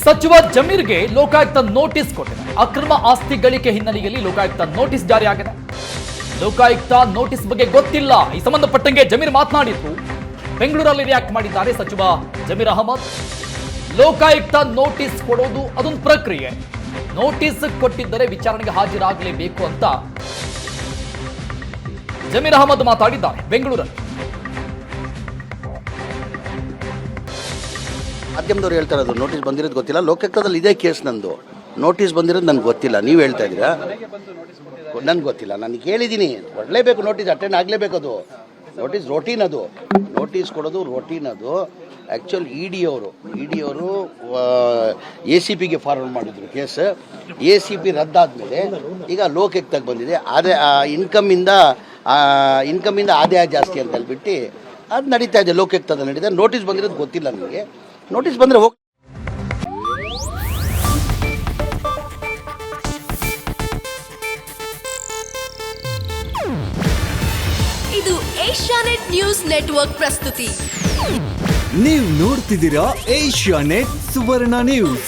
ಸಚಿವ ಜಮೀರ್ಗೆ ಲೋಕಾಯುಕ್ತ ನೋಟಿಸ್ ಕೊಟ್ಟಿದೆ. ಅಕ್ರಮ ಆಸ್ತಿ ಗಳಿಕೆ ಹಿನ್ನೆಲೆಯಲ್ಲಿ ಲೋಕಾಯುಕ್ತ ನೋಟಿಸ್ ಜಾರಿಯಾಗಿದೆ. ಲೋಕಾಯುಕ್ತ ನೋಟಿಸ್ ಬಗ್ಗೆ ಗೊತ್ತಿಲ್ಲ. ಈ ಸಂಬಂಧಪಟ್ಟಂಗೆ ಜಮೀರ್ ಮಾತನಾಡಿದ್ರು. ಬೆಂಗಳೂರಲ್ಲಿ ರಿಯಾಕ್ಟ್ ಮಾಡಿದ್ದಾರೆ ಸಚಿವ ಜಮೀರ್ ಅಹಮದ್. ಲೋಕಾಯುಕ್ತ ನೋಟಿಸ್ ಕೊಡೋದು ಅದೊಂದು ಪ್ರಕ್ರಿಯೆ. ನೋಟಿಸ್ ಕೊಟ್ಟಿದ್ದರೆ ವಿಚಾರಣೆಗೆ ಹಾಜರಾಗಲೇಬೇಕು ಅಂತ ಜಮೀರ್ ಅಹಮದ್ ಮಾತಾಡಿದ್ದಾರೆ ಬೆಂಗಳೂರಲ್ಲಿ. ಮಾಧ್ಯಮದವ್ರು ಹೇಳ್ತಾ ಇರೋದು ನೋಟಿಸ್ ಬಂದಿರೋದು ಗೊತ್ತಿಲ್ಲ. ಲೋಕಾಯುಕ್ತದಲ್ಲಿ ಇದೇ ಕೇಸ್ ನಂದು. ನೋಟಿಸ್ ಬಂದಿರೋದು ನನಗೆ ಗೊತ್ತಿಲ್ಲ. ನೀವು ಹೇಳ್ತಾ ಇದ್ದೀರಾ ನನಗೆ ಗೊತ್ತಿಲ್ಲ. ನಾನು ಕೇಳಿದ್ದೀನಿ, ಕೊಡಲೇಬೇಕು ನೋಟಿಸ್, ಅಟೆಂಡ್ ಆಗಲೇಬೇಕು. ಅದು ನೋಟಿಸ್ ರೋಟೀನ್, ಅದು ನೋಟಿಸ್ ಕೊಡೋದು ರೋಟೀನ್. ಅದು ಆ್ಯಕ್ಚುಲ್ ಇ ಡಿ ಅವರು ACPಗೆ ಫಾರ್ವರ್ಡ್ ಮಾಡಿದ್ರು ಕೇಸ್. ACP ರದ್ದಾದಮೇಲೆ ಈಗ ಲೋಕಾಯುಕ್ತಕ್ಕೆ ಬಂದಿದೆ. ಅದೇ ಇನ್ಕಮಿಂದ ಆದಾಯ ಜಾಸ್ತಿ ಅಂತ ಹೇಳ್ಬಿಟ್ಟು ಅದು ನಡೀತಾ ಇದೆ, ಲೋಕಾಯುಕ್ತದಲ್ಲಿ ನಡೀತಾ. ನೋಟಿಸ್ ಬಂದಿರೋದು ಗೊತ್ತಿಲ್ಲ ನನಗೆ. ನೋಟಿಸ್ ಬಂದರೆ ಹೋಗಿ. ಇದು ಏಷ್ಯಾನೆಟ್ ನ್ಯೂಸ್ ನೆಟ್ವರ್ಕ್ ಪ್ರಸ್ತುತಿ. ನೀವು ನೋಡ್ತಿದ್ದೀರಾ ಏಷ್ಯಾನೆಟ್ ಸುವರ್ಣ ನ್ಯೂಸ್.